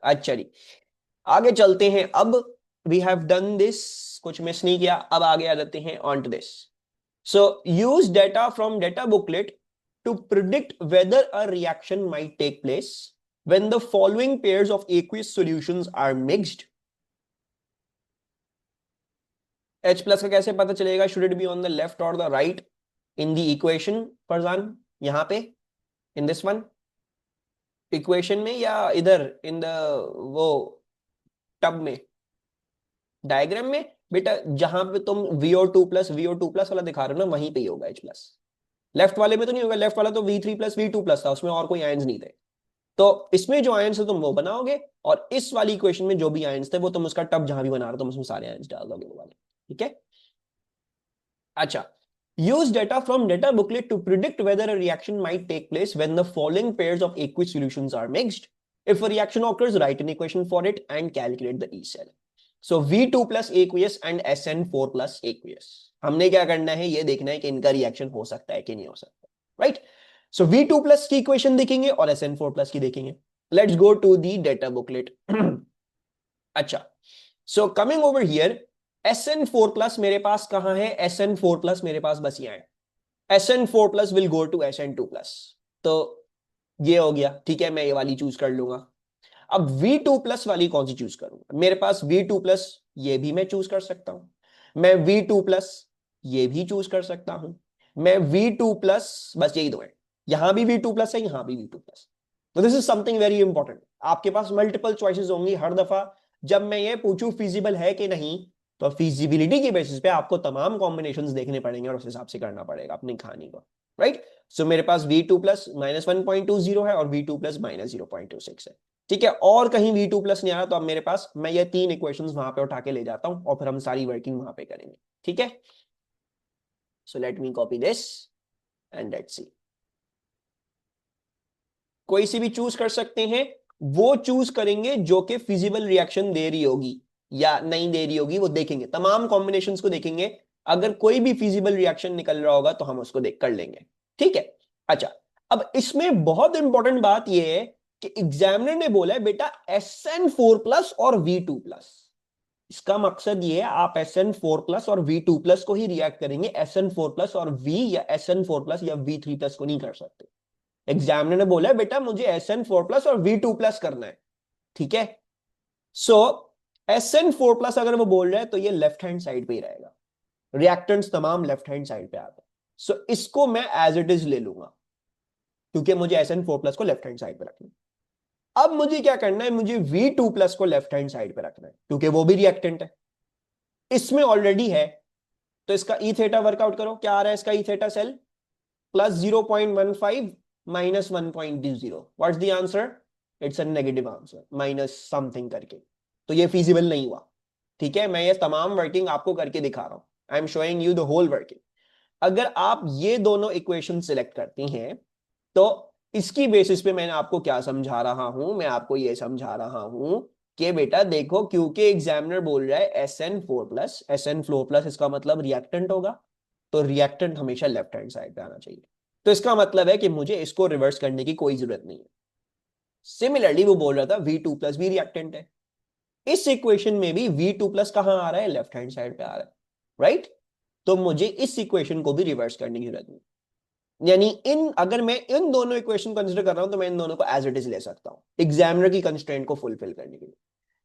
अच्छा जी, आगे चलते हैं अब। वी हैव डन दिस, कुछ मिस नहीं किया, अब आगे आ जाते हैं on to this. So use data from data booklet to predict whether a reaction might take place when the following pairs of aqueous solutions are mixed। H plus का कैसे पता चलेगा? Should it be on the left or the right in the equation Farzan? यहां पे in this one equation में, या इधर in the वो टब में, डायग्राम में? बेटा जहां पे तुम VO2 प्लस वाला दिखा रहे हो ना, वहीं पे ही होगा H प्लस। लेफ्ट वाले में तो नहीं होगा, लेफ्ट वाला तो V3 प्लस V2 प्लस था, उसमें और कोई आयंस नहीं थे। तो इसमें जो आयंस है तुम वो बनाओगे, और इस वाली इक्वेशन में जो भी आयंस थे वो तुम उसका टब जहां भी बना रहे हो तुम उसमें सारे आयंस डाल दोगे वो वाले। ठीक है, अच्छा। use data from data booklet to predict whether a reaction might take place when the following pairs of aqueous solutions are mixed। If a reaction occurs, write an equation for it and calculate the E cell। So V2 plus aqueous and SN4 plus aqueous, हमने क्या करना है, ये देखना है कि इनका reaction हो सकता है कि नहीं हो सकता, राइट। सो V2 प्लस की इक्वेशन देखेंगे और SN4 प्लस की देखेंगे। Let's go to the data booklet. अच्छा, so coming over here, SN4 plus मेरे पास कहां है? SN4 प्लस मेरे पास बस यहाँ है। SN4 plus will go to SN2 plus. तो ये हो गया, ठीक है, मैं ये वाली चूज कर लूंगा। अब V2 प्लस वाली कौन सी चूज करूंगा? मेरे पास V2 प्लस ये भी मैं चूज कर सकता हूं, मैं V2 प्लस ये भी चूज कर सकता हूं, मैं V2 प्लस, बस यही दो है, यहां भी V2 प्लस है, यहां भी V2 प्लस। तो this is something very important, आपके पास मल्टीपल चॉइसेस होंगी हर दफा। जब मैं ये पूछूं फिजिबल है कि नहीं, तो फिजिबिलिटी की बेसिस पे आपको तमाम कॉम्बिनेशंस देखने पड़ेंगे और उस हिसाब से करना पड़ेगा अपनी कहानी को, राइट। सो मेरे पास V2 प्लस -1.20 है और V2 प्लस -0.26 है। ठीक है, और कहीं V2 प्लस नहीं आ रहा, तो अब मेरे पास, मैं ये तीन इक्वेशंस वहां पे उठा के ले जाता हूं और फिर हम सारी वर्किंग वहां पे करेंगे। ठीक है, so let me copy this and let's see. कोई सी भी चूज कर सकते हैं, वो चूज करेंगे जो कि फिजिबल रिएक्शन दे रही होगी या नहीं दे रही होगी, वो देखेंगे, तमाम कॉम्बिनेशंस को देखेंगे। अगर कोई भी फिजिबल रिएक्शन निकल रहा होगा तो हम उसको देख कर लेंगे। ठीक है, अच्छा। अब इसमें बहुत इंपॉर्टेंट बात यह है कि एग्जामिनर ने बोला है बेटा SN4 प्लस और V2 प्लस। इसका मकसद ये है, आप SN4 प्लस और V2 प्लस को ही रिएक्ट करेंगे, SN4 प्लस और V या SN4 प्लस या V3 प्लस को नहीं कर सकते। एग्जामिनर ने बोला है बेटा मुझे SN4 प्लस और V2 प्लस करना है। ठीक है, सो SN4 प्लस अगर वो बोल रहे हैं तो ये लेफ्ट हैंड साइड पे ही रहेगा, रिएक्टेंट्स तमाम लेफ्ट हैंड साइड पे आते हैं। सो इसको मैं एज इट इज ले लूंगा, क्योंकि मुझे SN4 प्लस को लेफ्ट हैंड साइड पे रखना है। अब मुझे क्या करना है, मुझे V2 प्लस को लेफ्ट हैंड साइड पे रखना है, क्योंकि वो भी रिएक्टेंट है, इसमें ऑलरेडी है। तो इसका ई थीटा वर्कआउट करो, क्या आ रहा है इसका E theta cell? +0.15 -1.20। What's the answer? It's a negative answer, minus something करके। तो ये फिजिबल नहीं हुआ। ठीक है, मैं ये तमाम वर्किंग आपको करके दिखा रहा हूं, I am showing you the whole working. अगर आप ये दोनों इक्वेशन सिलेक्ट करती हैं, तो इसकी बेसिस पे मैंने आपको क्या समझा रहा हूं, मैं आपको ये समझा रहा हूं कि बेटा देखो, क्योंकि एग्जामिनर बोल रहा है SN4 प्लस, SN4 प्लस इसका मतलब रिएक्टेंट होगा, तो रिएक्टेंट हमेशा लेफ्ट हैंड साइड पे आना चाहिए। तो इसका मतलब है कि मुझे इसको रिवर्स करने की कोई जरूरत नहीं है। सिमिलरली वो बोल रहा था V2 प्लस भी रिएक्टेंट है, इस इक्वेशन में भी V2 प्लस कहां आ रहा है? लेफ्ट हैंड साइड पे आ रहा है, राइट। तो मुझे इस इक्वेशन को भी रिवर्स करने की जरूरत नहीं, यानी अगर मैं इन दोनों इक्वेशन कंसीडर कर रहा हूं तो मैं इन दोनों को एज इट इज ले सकता हूं एग्जामिनर की कंस्ट्रेंट को फुलफिल करने के लिए।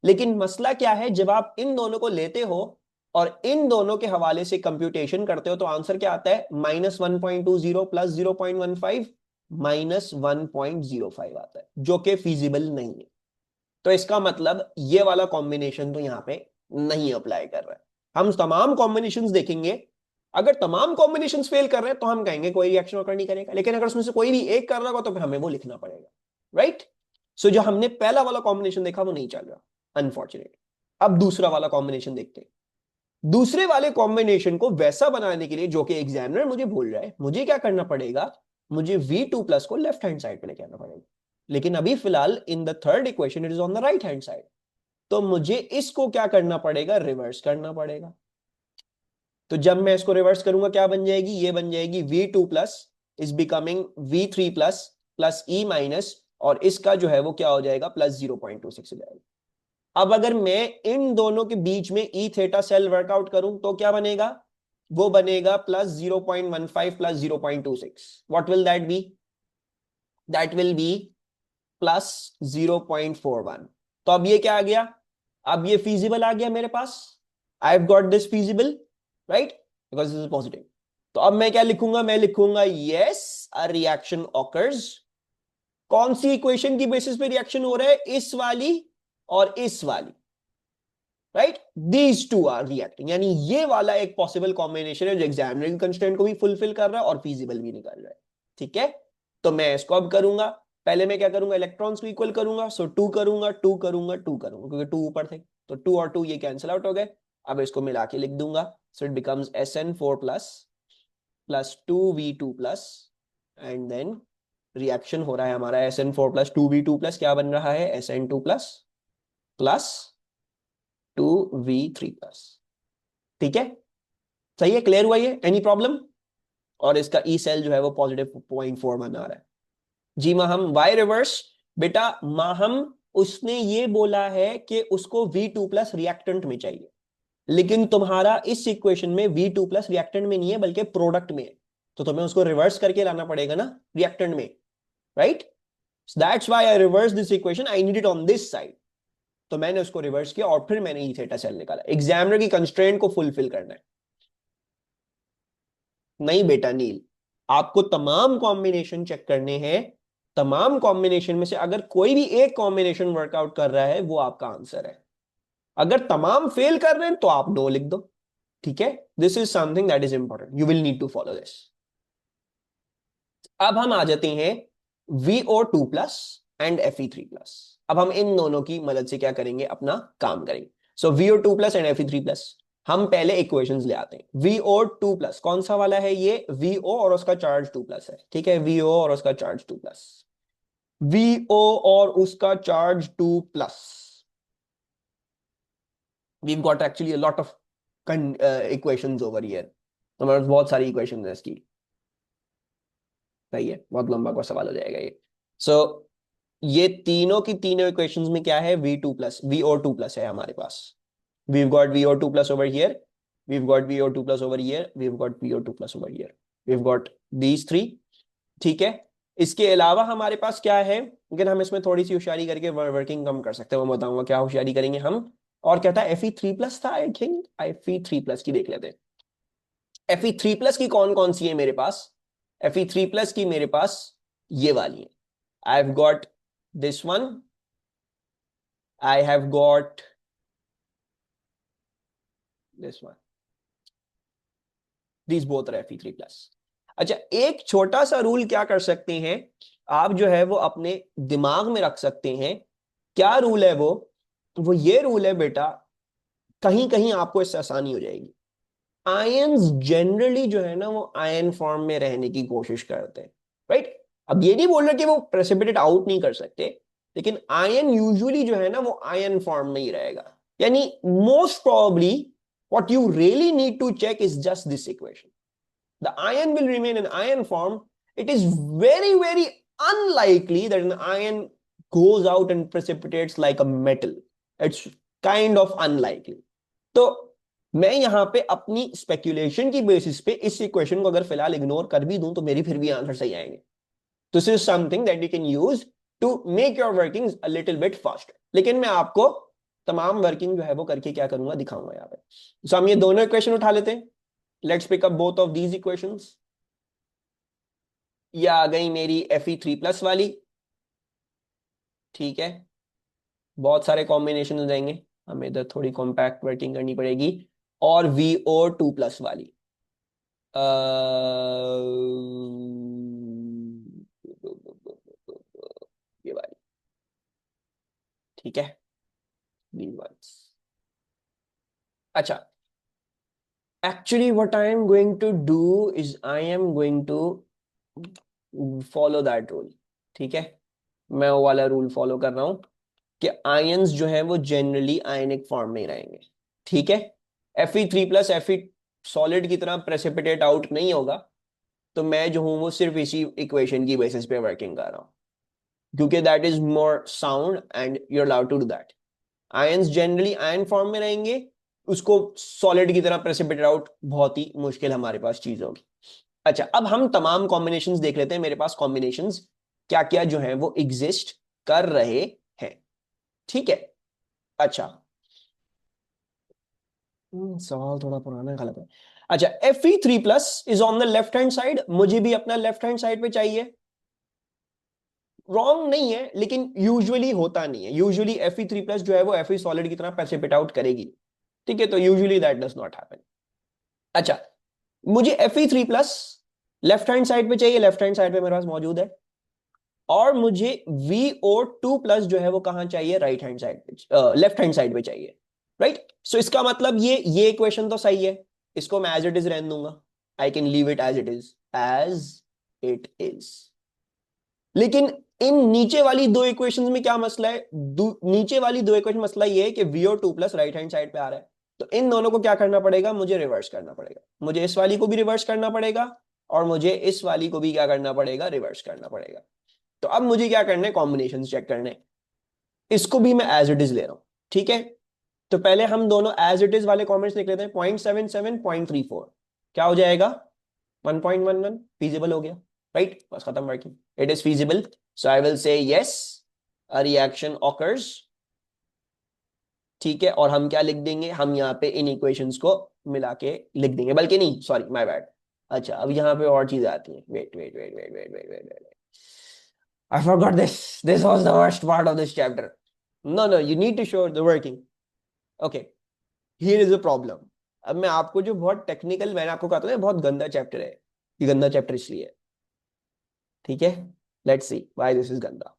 लेकिन मसला क्या है, जब आप इन दोनों को लेते हो और इन दोनों के हवाले से कंप्यूटेशन करते हो, तो आंसर क्या आता है? -1.20 प्लस 0.15 -1.05 आता है, जो कि फिजिबल नहीं है। तो इसका मतलब ये वाला कॉम्बिनेशन तो यहां पे नहीं अप्लाई कर रहा है। हम तमाम कॉम्बिनेशंस देखेंगे, अगर तमाम कॉम्बिनेशंस फेल कर रहे हैं तो हम कहेंगे कोई रिएक्शन ऑकर नहीं करेगा, लेकिन अगर उसमें से कोई भी एक कर रहा होगा तो फिर हमें वो लिखना पड़ेगा, राइट। सो जो हमने पहला वाला कॉम्बिनेशन देखा वो नहीं चल रहा, अनफॉर्चुनेट। अब दूसरा वाला कॉम्बिनेशन देखते हैं। दूसरे वाले कॉम्बिनेशन को वैसा बनाने के लिए जो कि एग्जामिनर मुझे बोल रहा है, मुझे क्या करना पड़ेगा? मुझे V2 प्लस को लेफ्ट हैंड साइड पे लेके आना पड़ेगा। लेकिन अभी फिलहाल in the third equation it is on the right hand side, तो मुझे इसको क्या करना पड़ेगा? रिवर्स करना पड़ेगा। तो जब मैं इसको रिवर्स करूंगा क्या बन जाएगी? ये बन जाएगी V2 plus is becoming V3 plus plus E minus और इसका जो है वो क्या हो जाएगा, +0.26 हो जाएगा। अब अगर मैं इन दोनों के बीच में ई थीटा सेल वर्कआउट करूं तो क्या बनेगा, वो बनेगा +0.15 +0.26। What will that be, that will be +0.41। तो अब ये क्या आ गया, अब ये फीजिबल आ गया मेरे पास, I have got this feasible, right, because this is positive. तो अब मैं क्या लिखूंगा, मैं लिखूंगा यस अ रिएक्शन ऑकर्स। कौन सी इक्वेशन की बेसिस पे रिएक्शन हो रहा है, इस वाली और इस वाली, right, these two are reacting, यानी ये वाला एक पॉसिबल कॉम्बिनेशन है जो एग्जामिनर की कंस्ट्रेंट को भी फुलफिल कर रहा है और फीजिबल भी निकाल रहा है। ठीक है, तो मैं इसको अब करूंगा, पहले मैं क्या करूंगा, इलेक्ट्रॉन्स को इक्वल करूंगा, सो 2 करूंगा, 2 करूंगा, 2 करूंगा, क्योंकि 2 ऊपर थे, तो 2 और 2 ये कैंसिल आउट हो गए। अब इसको मिला के लिख दूंगा, so it becomes SN4 plus 2V2 plus, and then reaction हो रहा है हमारा SN4 प्लस 2V2 प्लस क्या बन रहा है, SN2 plus plus 2V3 plus. ठीक है, सही है, क्लियर हुआ ये, एनी प्रॉब्लम। और इसका ई सेल जो है वो +0.4 बना रहा है। जी माहम, वाई रिवर्स, बेटा माहम उसने ये बोला है कि उसको V2 प्लस रिएक्टेंट में चाहिए, लेकिन तुम्हारा इस इक्वेशन में V2 प्लस रिएक्टेंट में नहीं है बल्कि प्रोडक्ट में है, तो तुम्हें उसको रिवर्स करके लाना पड़ेगा ना रिएक्टेंट में, right, that's why I reverse this equation, I need it on this side. तो मैंने उसको रिवर्स किया और फिर मैंने ई थीटा सेल निकाला, एग्जामिनर की कंस्ट्रेंट को फुलफिल करना है। नहीं बेटा नील, आपको तमाम कॉम्बिनेशन चेक करने हैं, तमाम कॉम्बिनेशन में से अगर कोई भी एक कॉम्बिनेशन वर्कआउट कर रहा है वो आपका आंसर है, अगर तमाम फेल कर रहे हैं तो आप नो लिख दो। ठीक है, this is something that is important, you will need to follow this. अब हम आ जाते हैं VO2 plus and Fe3 plus. अब हम इन दोनों की मदद से क्या करेंगे, अपना काम करेंगे। सो VO2 plus and Fe3 plus, हम पहले इक्वेशंस ले आते हैं। VO2 प्लस कौन सा वाला है, ये VO और उसका चार्ज 2 प्लस है, ठीक है, VO और उसका चार्ज 2 प्लस, VO और उसका charge 2 plus. we've got actually a lot of equations over here, हमारे पास बहुत सारी इक्वेशन है इसकी, सही है, बहुत लंबा का सवाल हो जाएगा ये। सो ये तीनों की तीनों इक्वेशंस में क्या है, V2 प्लस VO2 प्लस है हमारे पास, we've got VO2 plus over here, we've got VO2 plus over here, we've got VO2 plus over here, we've got these three। ठीक है, इसके अलावा हमारे पास क्या है, लेकिन हम इसमें थोड़ी सी होशियारी करके वर्किंग कम कर सकते हैं, मैं बताऊंगा क्या होशियारी करेंगे हम। और क्या था, Fe3 प्लस था, आई थिंक Fe3 प्लस की देख लेते हैं। Fe3 प्लस की कौन कौन सी है मेरे पास, Fe3 प्लस की मेरे पास ये वाली है, I have got this one, I have got this one, these both are Fe3 plus. अच्छा, एक छोटा सा रूल क्या कर सकते हैं आप, जो है वो अपने दिमाग में रख सकते हैं, क्या रूल है वो ये रूल है बेटा, कहीं कहीं आपको इससे आसानी हो जाएगी। आयंस जनरली जो है ना वो आयन फॉर्म में रहने की कोशिश करते हैं, राइट। अब ये नहीं बोल रहे कि वो प्रेसिपिटेट आउट नहीं कर सकते, लेकिन आयन यूजुअली जो है ना वो आयन फॉर्म में ही रहेगा, यानी most probably what you really need to check is just this equation, the ion will remain in ion form. It is very, very unlikely that an ion goes out and precipitates like a metal. It's kind of unlikely. तो मैं यहां पे अपनी speculation की basis पे इस equation को अगर फिलहाल इग्नोर कर भी दूं तो मेरी फिर भी आंसर सही आएंगे। This is something that you can use to make your working a little bit faster, लेकिन मैं आपको तमाम वर्किंग जो है वो करके क्या करूंगा, दिखाऊंगा यहाँ पे। हम ये दोनों इक्वेशन उठा लेते हैं, let's pick up both of these equations. ये आ गई मेरी Fe3 प्लस वाली, ठीक है, बहुत सारे कॉम्बिनेशन हो जाएंगे, हमें इधर थोड़ी कॉम्पैक्ट वर्किंग करनी पड़ेगी। और VO2 प्लस वाली, ये वाली, ठीक है, V1। अच्छा, actually what I am going to do is I am going to follow that rule। ठीक है, मैं वो वाला रूल फॉलो कर रहा हूं कि आयंस जो है वो जनरली आयनिक फॉर्म में ही रहेंगे। ठीक है, Fe3 प्लस Fe सॉलिड की तरह प्रेसिपिटेट आउट नहीं होगा, तो मैं जो हूं वो सिर्फ इसी इक्वेशन की बेसिस पे वर्किंग कर रहा हूं। क्योंकि that is more sound and you are allowed to do that. Ions generally ion form में रहेंगे, उसको सॉलिड की तरह प्रेसिपिटेट आउट बहुत ही मुश्किल हमारे पास चीज होगी। अच्छा, अब हम तमाम कॉम्बिनेशंस देख लेते हैं, मेरे पास कॉम्बिनेशंस क्या क्या जो है वो एग्जिस्ट कर रहे हैं। ठीक है। अच्छा, सवाल थोड़ा पुराना है, गलत है। अच्छा, Fe3+ is on the left hand side, मुझे भी अपना लेफ्ट हैंड साइड पे चाहिए। रॉन्ग नहीं है, लेकिन यूजुअली होता नहीं है। यूजुअली Fe3+ जो है वो Fe सॉलिड की तरह प्रेसिपिटेट आउट करेगी। ठीक है, तो usually that does not happen. अच्छा, मुझे Fe3+ लेफ्ट हैंड साइड पे चाहिए, लेफ्ट हैंड साइड पे मेरे पास मौजूद है। और मुझे VO2+ जो है वो कहां चाहिए, राइट हैंड साइड पे, लेफ्ट हैंड साइड पे चाहिए। राइट, सो इसका मतलब ये इक्वेशन तो सही है, इसको मैं एज इट इज रहने दूंगा। I can leave it as it is, as it is. लेकिन इन नीचे वाली दो इक्वेशंस में क्या मसला है? नीचे वाली दो इक्वेशन मसला ये है कि VO2+ राइट हैंड साइड पे आ रहा है, तो इन दोनों को क्या करना पड़ेगा, मुझे रिवर्स करना पड़ेगा। मुझे इस वाली को भी रिवर्स करना पड़ेगा, और मुझे इस वाली को भी क्या करना पड़ेगा, रिवर्स करना पड़ेगा। तो अब मुझे क्या करना है, कॉम्बिनेशन चेक करने। इसको भी मैं एज इट इज ले रहा हूं। ठीक है, तो पहले हम दोनों एज इट इज वाले कॉमेंट्स लिख लेते हैं। 0.77, 0.34 क्या हो जाएगा, 1.11। फीजिबल हो गया, राइट, बस खत्म working. It is feasible, so I will say yes, a reaction occurs. ठीक है, और हम क्या लिख देंगे, हम यहाँ पे इन इक्वेशंस को मिला के लिख देंगे, बल्कि नहीं, सॉरी माय बैड। अच्छा, अब यहाँ पे और चीजें आती हैं। Wait wait wait wait wait wait wait wait, I forgot this. This was the worst part of this chapter. No, no, you need to show the working. Okay, here is the problem. अब मैं आपको जो बहुत technical, मैंने आपको कहा था ना बहुत गंदा चैप्टर है, ये गंदा चैप्टर इसलिए है। ठीक है, let's see why this is गंदा।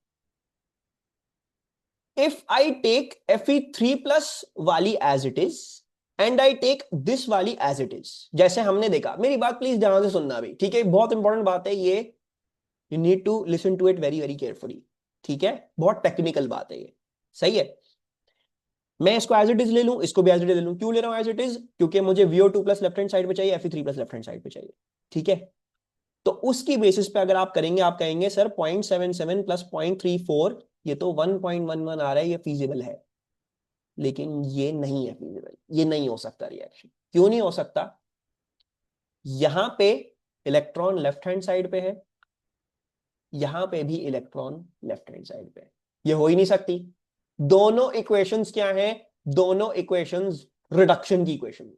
इफ आई टेक Fe3+ वाली as it is, and I take this वाली एज इट इज, जैसे हमने देखा, मेरी बात प्लीज ध्यान से सुनना भी, ठीक है, बहुत इंपॉर्टेंट बात है ये। You need to listen to it very very carefully. ठीक है, बहुत टेक्निकल बात है ये, सही है। मैं इसको एज इट इज ले लूं, इसको भी एज इट इज ले लूं। क्यों ले रहा हूं एज इट इज, क्योंकि मुझे VO2+ लेफ्ट हैंड साइड पे चाहिए, Fe3+ लेफ्ट हैंड साइड पे चाहिए। ठीक है, तो उसकी बेसिस पे अगर आप करेंगे, आप कहेंगे सर 0.77 प्लस 0.34, ये तो 1.11 आ रहा है, ये फीजिबल है। लेकिन ये नहीं है फीजिबल, ये नहीं हो सकता रिएक्शन। क्यों नहीं हो सकता? यहां पे इलेक्ट्रॉन लेफ्ट हैंड साइड पे है, यहां पे भी इलेक्ट्रॉन लेफ्ट हैंड साइड पे है, ये हो ही नहीं सकती। दोनों इक्वेशंस क्या हैं? दोनों इक्वेशंस रिडक्शन की equation.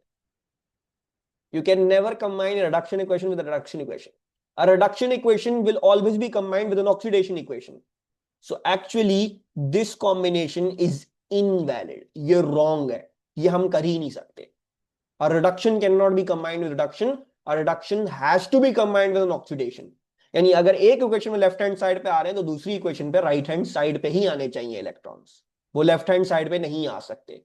You can never combine a reduction equation with a reduction equation. A reduction equation will always be combined with an oxidation equation. So actually, this combination is invalid. ये wrong है, ये हम कर ही नहीं सकते। A reduction cannot be combined with reduction. A reduction has to be combined with an oxidation. यानी अगर एक इक्वेशन में लेफ्ट हैंड साइड पे आ रहे हैं, तो दूसरी इक्वेशन पे राइट हैंड साइड पे ही आने चाहिए इलेक्ट्रॉन्स, वो लेफ्ट हैंड साइड पे नहीं आ सकते।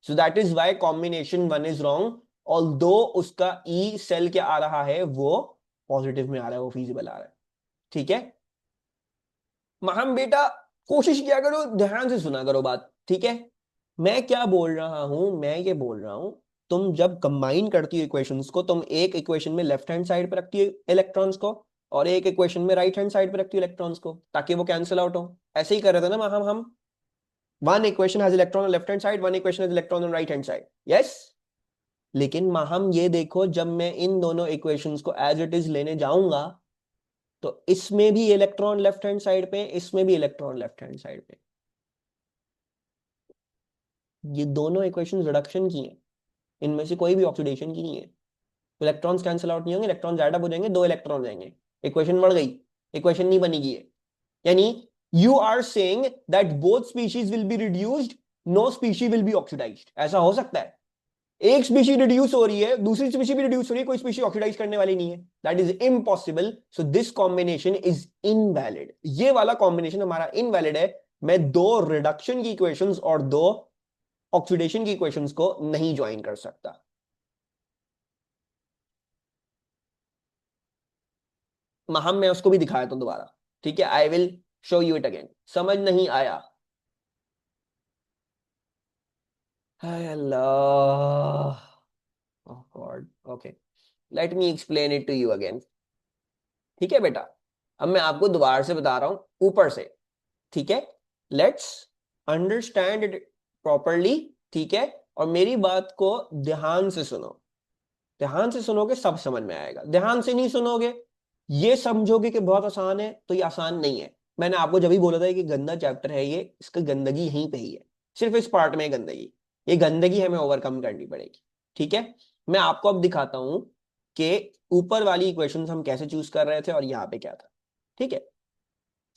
So that is why combination one is wrong. Although उसका ई सेल क्या आ रहा है, वो पॉजिटिव में आ रहा है, वो फिजिबल आ रहा है। ठीक है, महम बेटा, कोशिश किया करो, ध्यान से सुना करो बात। ठीक है, मैं क्या बोल रहा हूं, मैं ये बोल रहा हूं, तुम जब कंबाइन करती हो इक्वेशंस को, तुम एक इक्वेशन में लेफ्ट हैंड साइड पे रखती हो इलेक्ट्रॉन्स को, और एक इक्वेशन में राइट हैंड साइड पे रखती हो इलेक्ट्रॉन्स को, ताकि वो कैंसिल आउट हो। ऐसे ही कर रहे थे ना हम one equation has electron on left hand side, one equation has electron on right hand side, yes. लेकिन हम ये देखो, जब मैं इन दोनों इक्वेशंस को एज इट इज लेने जाऊंगा, तो इसमें भी इलेक्ट्रॉन लेफ्ट हैंड साइड पे, इसमें भी इलेक्ट्रॉन लेफ्ट हैंड साइड पे। ये दोनों इक्वेशन रिडक्शन की हैं, इनमें से कोई भी ऑक्सीडेशन की नहीं है। इलेक्ट्रॉन्स कैंसिल आउट नहीं होंगे, इलेक्ट्रॉन ज्यादा हो जाएंगे, दो इलेक्ट्रॉन जाएंगे, इक्वेशन बढ़ गई, इक्वेशन नहीं बनेगी है। यानी you are saying that both species will be reduced, no species will be oxidised. ऐसा हो सकता है? एक स्पीशी रिड्यूस हो रही है, दूसरी स्पीशी भी रिड्यूस हो रही है, कोई स्पीशी ऑक्सीडाइज करने वाली नहीं है। That is impossible. So this combination is invalid, ये वाला कॉम्बिनेशन हमारा इनवैलिड है। मैं दो रिडक्शन की इक्वेशंस और दो ऑक्सीडेशन की इक्वेशंस को नहीं ज्वाइन कर सकता। हम मैं उसको भी दिखाया था दोबारा। ठीक है, I will show you it again. समझ नहीं आया? हाय अल्लाह, oh god, okay, let me explain it to you again. ठीक है बेटा, अब मैं आपको दोबारा से बता रहा हूं ऊपर से। ठीक है, लेट्स अंडरस्टैंड इट प्रॉपरली, ठीक है, और मेरी बात को ध्यान से सुनो। ध्यान से सुनोगे सब समझ में आएगा, ध्यान से नहीं सुनोगे, ये समझोगे कि बहुत आसान है, तो ये आसान नहीं है। मैंने आपको जब भी बोला था कि गंदा चैप्टर है ये, इसका गंदगी यहीं पे ही है, सिर्फ इस पार्ट में गंदगी, ये गंदगी हमें ओवरकम करनी पड़ेगी, ठीक है। मैं आपको अब दिखाता हूं कि ऊपर वाली इक्वेशंस हम कैसे चूज कर रहे थे और यहाँ पे क्या था, ठीक है।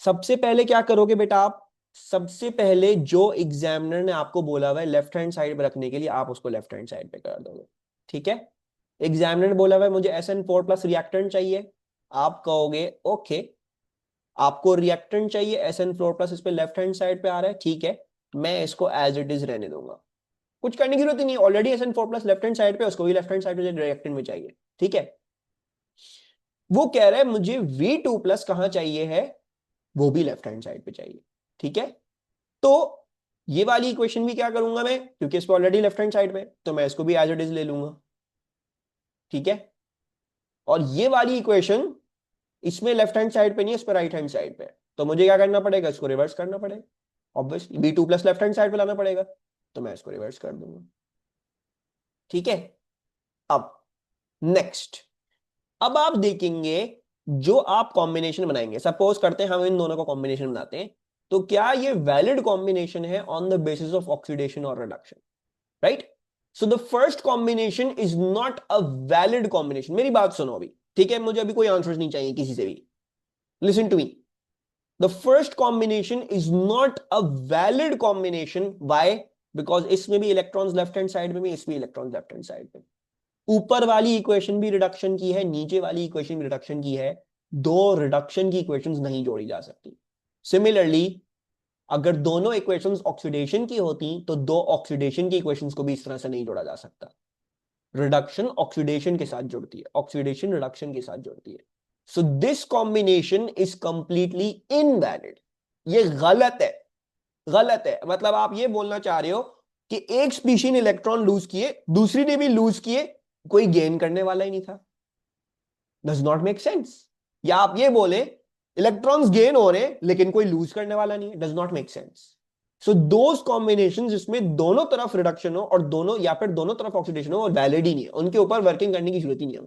सबसे पहले क्या करोगे बेटा आप, सबसे पहले जो एग्जामिनर ने आपको बोला हुआ है लेफ्ट हैंड साइड पे रखने के लिए, आप उसको लेफ्ट हैंड साइड पे कर दोगे, ठीक है। एग्जामिनर ने बोला हुआ है मुझे SN4+ रिएक्टेंट चाहिए, आप कहोगे ओके, आपको रिएक्टेंट चाहिए SN4+, इस पे लेफ्ट हैंड साइड पे आ रहा है, ठीक है, मैं इसको एज इट इज रहने दूंगा, कुछ करने की जरूरत ही नहीं, already SN4+ left hand side पे, उसको भी लेफ्ट हैंड साइड पे रिएक्टेंट में चाहिए, ठीक है। वो कह रहा है मुझे V2+ कहां चाहिए है, वो भी लेफ्ट हैंड साइड पे चाहिए, ठीक है। तो ये वाली इक्वेशन भी क्या करूंगा मैं, क्योंकि इस पे ऑलरेडी लेफ्ट हैंड साइड में, तो मैं इसको भी एज इट इज ले लूंगा, ठीक है। और ये वाली इक्वेशन इसमें लेफ्ट हैंड साइड पे नहीं है, इस पे राइट हैंड साइड पे, तो मुझे क्या करना पड़ेगा, इसको रिवर्स करना पड़ेगा, obviously V2+ left hand side पे लाना पड़ेगा, तो मैं इसको रिवर्स कर दूंगा, ठीक है। अब नेक्स्ट, अब आप देखेंगे जो आप कॉम्बिनेशन बनाएंगे, सपोज करते हैं हम इन दोनों का कॉम्बिनेशन बनाते हैं, तो क्या ये वैलिड कॉम्बिनेशन है on the basis of oxidation और reduction, right. So the first combination is not a valid combination, मेरी बात सुनो अभी, ठीक है, मुझे अभी कोई आंसर नहीं चाहिए किसी से भी, listen to me. The first combination is not a valid combination, why, because इसमें भी इलेक्ट्रॉन्स लेफ्ट हैंड साइड में भी, इसमें इलेक्ट्रॉन्स लेफ्ट हैंड साइड में, ऊपर वाली इक्वेशन भी रिडक्शन की है, नीचे वाली इक्वेशन भी रिडक्शन की है, दो रिडक्शन की इक्वेशंस नहीं जोड़ी जा सकती। सिमिलरली अगर दोनों इक्वेशंस ऑक्सीडेशन की होती तो दो ऑक्सीडेशन की इक्वेशंस को भी इस तरह से नहीं जोड़ा जा सकता, रिडक्शन ऑक्सीडेशन के साथ जुड़ती है, ऑक्सीडेशन रिडक्शन के साथ जुड़ती है। So this combination is completely invalid, ये गलत है, गलत है, मतलब आप ये बोलना चाह रहे हो कि एक स्पीशी ने इलेक्ट्रॉन लूज किए, दूसरी ने भी लूज किए, कोई गेन करने वाला ही नहीं था, डज नॉट मेक सेंस। या आप ये बोले इलेक्ट्रॉन्स गेन हो रहे हैं लेकिन कोई लूज करने वाला नहीं है, does not make sense. So those combinations जिसमें दोनों तरफ रिडक्शन हो और दोनों या फिर दोनों तरफ ऑक्सीडेशन हो, और वैलिड ही नहीं है, उनके ऊपर वर्किंग करने की जरूरत ही नहीं है,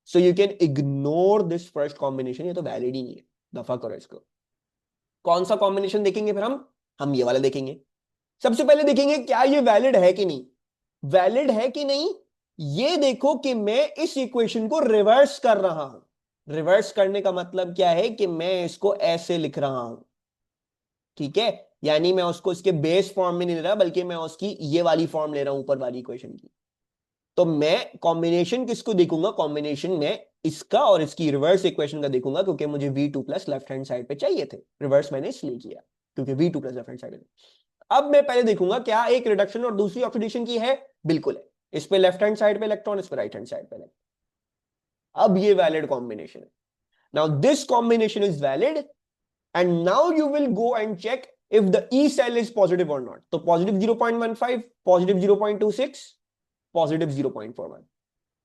so you can ignore this first combination, ये तो वैलिड ही नहीं है, दफा करो इसको। कौन सा कॉम्बिनेशन देखेंगे फिर हम ये वाला देखेंगे। सबसे पहले देखेंगे क्या ये वैलिड है कि नहीं, वैलिड है कि नहीं, ये देखो कि मैं इस इक्वेशन को रिवर्स कर रहा हूं। रिवर्स करने का मतलब क्या है कि मैं इसको ऐसे लिख रहा हूं, ठीक है, यानी मैं उसको इसके बेस फॉर्म में नहीं ले रहा, बल्कि मैं उसकी ये वाली फॉर्म ले रहा हूं ऊपर वाली इक्वेशन की। तो मैं कॉम्बिनेशन किसको देखूंगा, कॉम्बिनेशन में इसका और इसकी रिवर्स इक्वेशन का देखूंगा, क्योंकि मुझे V2+ लेफ्ट हैंड साइड पे चाहिए थे, रिवर्स मैंने इसलिए किया क्योंकि V2+ लेफ्ट हैंड साइड में। अब मैं पहले देखूंगा क्या एक रिडक्शन और दूसरी ऑक्सीडेशन की है, बिल्कुल है, इस पे लेफ्ट हैंड साइड पे इलेक्ट्रॉन, इस पे राइट हैंड साइड पे इलेक्ट्रॉन, अब ये वैलिड कॉम्बिनेशन है। Now this combination is valid, and now you will go and check if the E cell is positive or not. तो positive 0.15, positive 0.26, positive 0.41.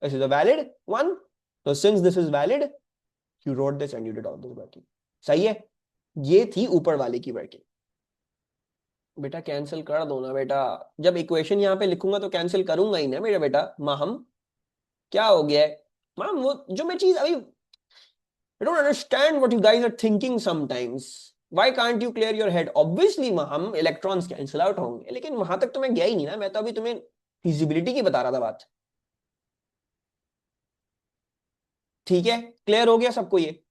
This is a valid one. So since this is valid, you wrote this and you did all this working. सही है, ये थी ऊपर वाले की working. बेटा cancel कर दो ना बेटा, जब इक्वेशन यहाँ पे लिखूंगा तो कैंसिल करूंगा ही ना मेरा बेटा। माहम क्या हो गया है मैम, वो जो मैं चीज अभी, I don't understand what you guys are thinking sometimes. Why can't you clear your head? Obviously हम इलेक्ट्रॉन्स कैंसिल आउट होंगे, लेकिन वहां तक तो मैं गया ही नहीं ना, मैं तो अभी तुम्हें फिजिबिलिटी की बता रहा था बात, ठीक है, क्लियर हो गया सबको ये।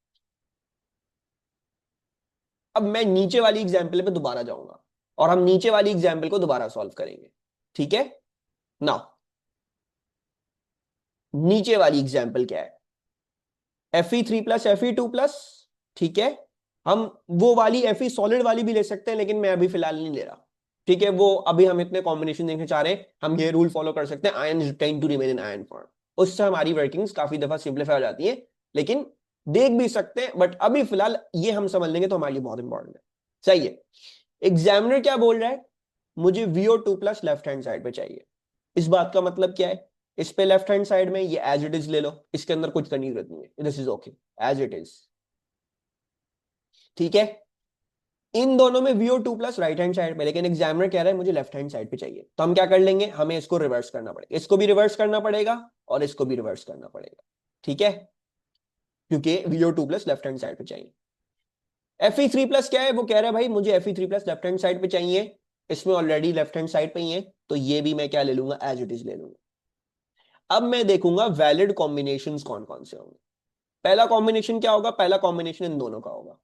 अब मैं नीचे वाली एग्जाम्पल पे दोबारा जाऊंगा और हम नीचे वाली एग्जाम्पल को दोबारा सॉल्व करेंगे, ठीक है ना। नीचे वाली एग्जाम्पल क्या है, Fe3+Fe2+, ठीक है। हम वो वाली Fe सॉलिड वाली भी ले सकते हैं, लेकिन मैं अभी फिलहाल नहीं ले रहा, ठीक है, वो अभी हम इतने कॉम्बिनेशन देखना चाह रहे हैं, हम ये रूल फॉलो कर सकते हैं, ion tend to remain in ion form, उससे हमारी वर्किंग्स काफी दफा सिंप्लीफाई हो जाती है, लेकिन देख भी सकते हैं, बट अभी फिलहाल ये हम समझ लेंगे तो हमारे लिए बहुत इंपॉर्टेंट है, सही है। एग्जामिनर क्या बोल रहा है, मुझे VO2+ लेफ्ट हैंड साइड पे चाहिए, इस बात का मतलब क्या है, इस पे लेफ्ट हैंड साइड में ये एज इट इज ले लो, इसके अंदर कुछ करने की जरूरत नहीं है, this is okay as it is, ठीक है। इन दोनों में VO2 plus right hand side पे, लेकिन एग्जामिनर कह रहा है मुझे लेफ्ट हैंड साइड पे चाहिए, तो हम क्या कर लेंगे, हमें इसको रिवर्स करना पड़ेगा, इसको भी रिवर्स करना पड़ेगा और इसको भी रिवर्स करना पड़ेगा, ठीक है, क्योंकि VO2 plus left hand side पे चाहिए। Fe3 प्लस क्या है, वो कह रहा है भाई मुझे Fe3 plus left hand side पे चाहिए, इसमें ऑलरेडी लेफ्ट हैंड साइड पे ही है, तो ये भी मैं क्या ले लूंगा, एज इट इज ले लूंगा। अब मैं देखूंगा वैलिड कॉम्बिनेशंस कौन कौन से होंगे। पहला कॉम्बिनेशन क्या होगा, पहला कॉम्बिनेशन इन दोनों का होगा,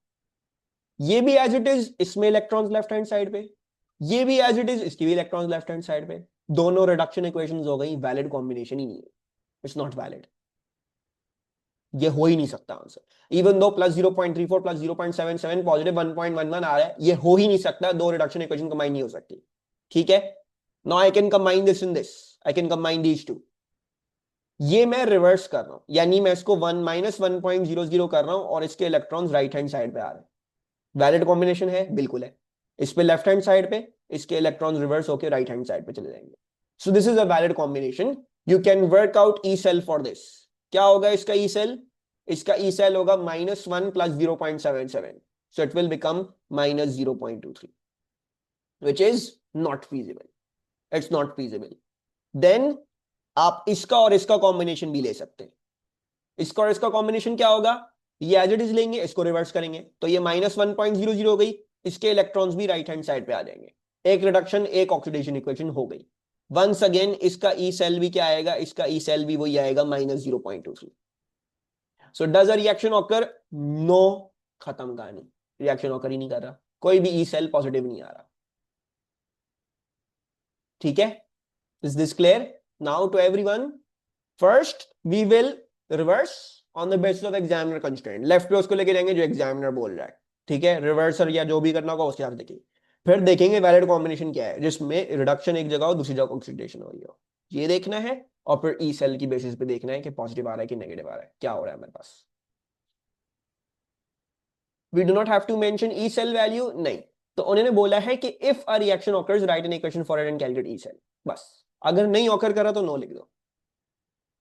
ये भी एज इट इज, इसमें इलेक्ट्रॉन्स लेफ्ट हैंड साइड पे, ये भी एज इट इज, इसकी भी इलेक्ट्रॉन्स लेफ्ट हैंड साइड पे, दोनों रिडक्शन इक्वेशंस हो गई, वैलिड कॉम्बिनेशन ही नहीं है, इट्स नॉट वैलिड, ये हो ही नहीं सकता आंसर, इवन दो +0.34 +0.77 +1.11 आ रहा है, ये हो ही नहीं सकता, दो रिडक्शन इक्वेशन कंबाइन नहीं हो सकती, ठीक है। Now I can combine this in this, I can combine these two, ये मैं रिवर्स कर रहा हूं, यानी मैं इसको 1 -1.00 कर रहा हूं और इसके इलेक्ट्रॉन्स राइट हैंड साइड पे आ रहे हैं, वैलिड कॉम्बिनेशन है, बिल्कुल है। इस पे लेफ्ट हैंड साइड पे, इसके इलेक्ट्रॉन्स रिवर्स होकर राइट हैंड साइड पे चले जाएंगे, so this is a valid combination, you can work out E cell for this. क्या होगा इसका ई सेल, इसका ई सेल होगा -1 + 0.77, so it will become -0.23, which is not feasible, it's not feasible। then आप इसका और इसका कॉम्बिनेशन भी ले सकते हैं, इसका और इसका कॉम्बिनेशन क्या होगा, ये एज इट इज लेंगे, इसको रिवर्स करेंगे, तो ये -1.00 हो गई, इसके इलेक्ट्रॉन्स भी राइट हैंड साइड पे आ जाएंगे, एक रिडक्शन एक ऑक्सीडेशन इक्वेशन हो गई। वंस अगेन इसका ई सेल भी क्या आएगा, इसका ई सेल भी वही आएगा -0.23। So does a reaction occur, no, खत्म कहानी, रिएक्शन ऑकर ही नहीं कर रहा, कोई भी ई सेल पॉजिटिव नहीं आ रहा, ठीक है। Is this clear now to everyone? First we will reverse on the basis of examiner constraint, left पे उसको लेके जाएंगे जो एग्जामिनर बोल रहा है, ठीक है, रिवर्सर या जो भी करना होगा उसके साथ देखिए। फिर देखेंगे वैलिड कॉम्बिनेशन क्या है, जिसमें रिडक्शन एक जगह हो दूसरी जगह ऑक्सीडेशन हो रही हो, ये देखना है, और फिर ई सेल की बेसिस पे देखना है कि पॉजिटिव आ रहा है कि नेगेटिव आ रहा है, क्या हो रहा है हमारे पास। We do not have to mention E cell value, नहीं, तो उन्होंने बोला है कि if a reaction occurs write an equation for it and calculate E cell, बस, अगर नहीं ऑकर करा तो नो लिख दो,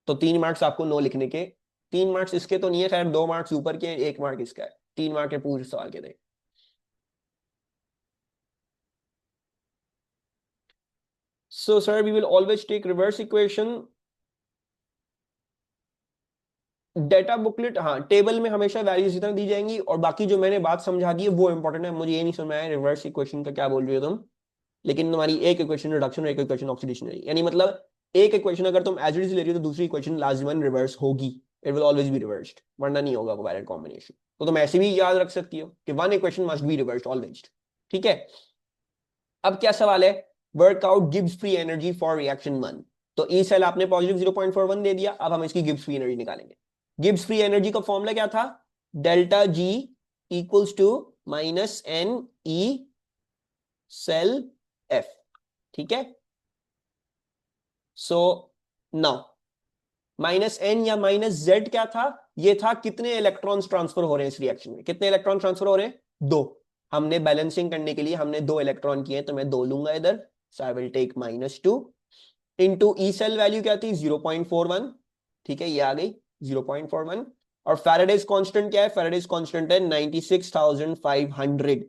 तो 3 मार्क्स आपको नो लिखने के, 3 मार्क्स इसके तो नहीं है खैर, 2 मार्क्स ऊपर के, 1 मार्क इसका है, 3 मार्क के पूरे सवाल के थे। So sir, we will always take reverse equation, data booklet, हाँ टेबल में हमेशा वैल्यूज इतना दी जाएंगी, और बाकी जो मैंने बात समझा दी है वो इंपॉर्टेंट है, मुझे ये नहीं समझ में आया रिवर्स इक्वेशन का क्या बोल रही हो तुम, लेकिन तुम्हारी एक इक्वेशन रिडक्शन और एक इक्वेशन ऑक्सीडेशन है, यानी मतलब एक इक्वेशन अगर तुम एज इट इज ले रही हो तो दूसरी इक्वेशन लाजिमन रिवर्स होगी, it will always be reversed, वरना नहीं होगा वो वैलिड कॉम्बिनेशन, तो तुम ऐसे भी याद रख सकती हो कि one equation must be reversed always, ठीक है। अब क्या सवाल है, workout Gibbs free energy for reaction 1, तो ई सेल आपने पॉजिटिव 0.41 दे दिया, अब हम इसकी गिब्स फ्री एनर्जी निकालेंगे। गिब्स फ्री एनर्जी का फॉर्मूला क्या था, delta G equals to -NE cell F, ठीक है। सो नाउ -N या -Z क्या था, ये था कितने इलेक्ट्रॉन्स ट्रांसफर हो रहे हैं इस रिएक्शन में, कितने इलेक्ट्रॉन ट्रांसफर हो रहे हैं, 2, हमने बैलेंसिंग करने के लिए हमने 2 इलेक्ट्रॉन किए, तो मैं 2 लूंगा इधर, so I will take -2 into E cell value क्या थी 0.41, ठीक है, ये आ गई 0.41, और फैराडेज कांस्टेंट क्या है, फैराडेज कांस्टेंट है 96,500,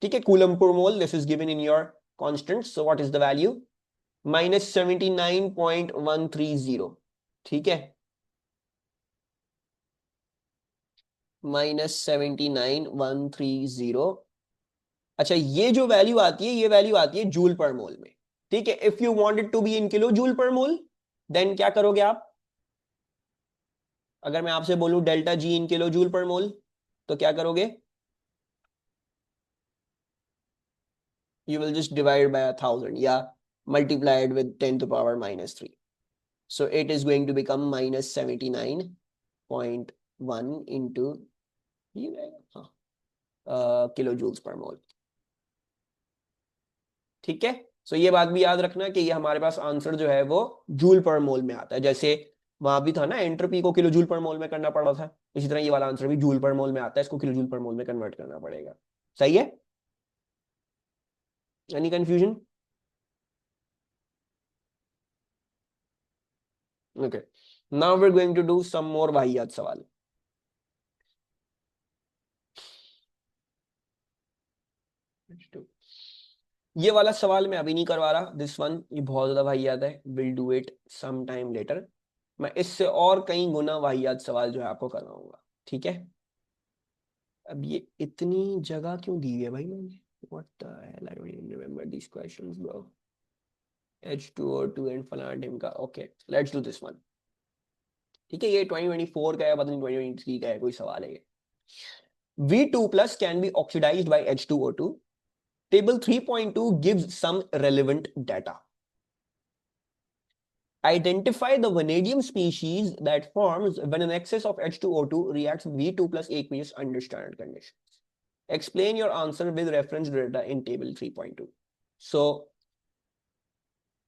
ठीक है, coulomb per mole, this is given in your constant, so what is the value, -79.130, ठीक है, -79,130। अच्छा, ये जो वैल्यू आती है, ये वैल्यू आती है जूल पर मोल में, ठीक है। If you want it to be in kilo joule per mole, then क्या करोगे आप, अगर मैं आपसे बोलूं delta G in kilo joule per mole, तो क्या करोगे, you will just divide by 1000 या multiplied with 10 to power -3, so it is going to become -79.1 into kilo joules per mole, ठीक है। सो ये बात भी याद रखना कि ये हमारे पास आंसर जो है वो जूल पर मोल में आता है, जैसे वहां भी था ना एंट्रोपी को किलो जूल पर मोल में करना पड़ा था, इसी तरह ये वाला आंसर भी जूल पर मोल में आता है, इसको किलो जूल पर मोल में कन्वर्ट करना पड़ेगा, सही है। Any confusion? Okay, now we are going to do some more वाहियात सवाल। ये वाला सवाल मैं अभी नहीं करवा रहा, दिस वन, ये बहुत ज्यादा वाहियात है, will do it some time later. मैं इससे और कई गुना वाहियात सवाल जो है आपको करवाऊंगा, ठीक है। अब ये इतनी जगह क्यों दी है भाई मैंने, what the hell, I don't even remember these questions bro. H2O2 and फलाना टिम का, okay let's do this one. ठीक है, ये 2024 का है, पता नहीं 2023 का है, कोई सवाल है ये। V2 plus can be oxidized by H2O2. Table 3.2 gives some relevant data. Identify the vanadium species that forms when an excess of H2O2 reacts V2 plus aqueous under standard conditions. Explain your answer with reference data in table 3.2. So,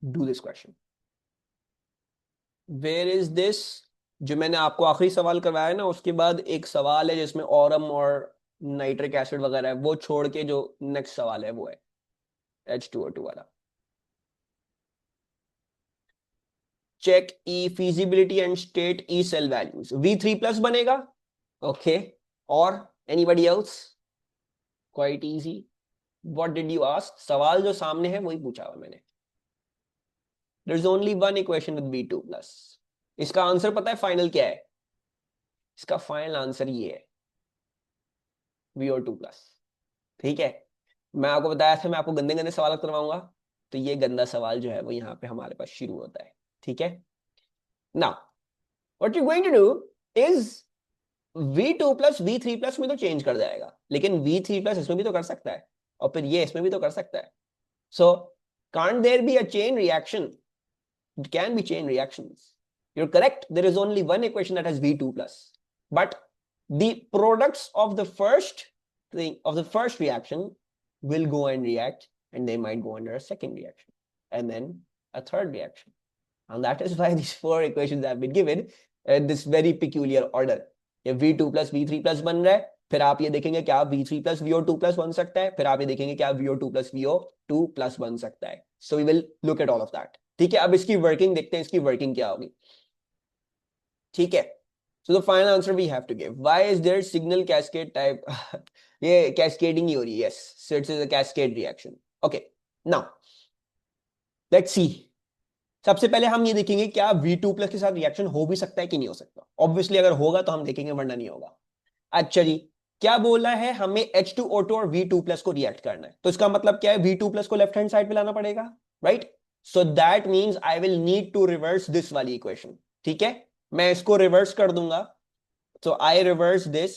do this question. Where is this? जो मैंने आपको आखिरी सवाल करवाया ना, उसके बाद एक सवाल है जिसमें ऑरम और नाइट्रिक एसिड वगैरह है, वो छोड़ के जो नेक्स्ट सवाल है वो है H2O2 वाला। Check E feasibility and state E cell values, V3 plus बनेगा, ओके। और anybody else? Quite easy. What did you ask? सवाल जो सामने है वही पूछा हुआ मैंने। There is only one equation with V2 plus. इसका आंसर पता है फाइनल क्या है? इसका फाइनल आंसर ये है, VO2 प्लस। ठीक है, मैं आपको बताया था मैं आपको गंदे गंदे सवाल करवाऊंगा, तो ये गंदा सवाल जो है वो यहाँ पे हमारे पास शुरू होता है। ठीक है, now what you going to do is V2 plus V3 plus में तो चेंज कर जाएगा, लेकिन V3 प्लस इसमें भी तो कर सकता है, और फिर ये इसमें भी तो कर सकता है। सो can't there be a chain reaction? It can be chain reactions. You're correct, there is only one equation that has V2 plus, but the products of the first thing of the first reaction will go and react, and they might go under a second reaction and then a third reaction, and that is why these four equations have been given in this very peculiar order. ये V2 plus V3 plus बन रहा है, फिर आप ये देखेंगे क्या V3 plus VO2 plus बन सकता है, फिर आप ये देखेंगे क्या VO2 plus VO2 plus बन सकता है। So we will look at all of that. ठीक है, अब इसकी वर्किंग देखते हैं, इसकी वर्किंग क्या होगी। ठीक है, so the final answer we have to give. Why is there signal cascade type? ये cascading ही हो रही है, yes, so it is a cascade reaction. Okay, now let's see. सबसे पहले हम ये देखेंगे क्या V2 प्लस के साथ रिएक्शन हो भी सकता है कि नहीं हो सकता। ऑब्वियसली अगर होगा तो हम देखेंगे, वरना नहीं होगा। अच्छा जी, क्या बोला है, हमें H2O2 और V2 प्लस को रिएक्ट करना है, तो इसका मतलब क्या है, V2 प्लस को लेफ्ट हैंड साइड पे लाना पड़ेगा, right. So that means I will need to reverse this वाली इक्वेशन। ठीक है, मैं इसको रिवर्स कर दूंगा, सो आई रिवर्स दिस,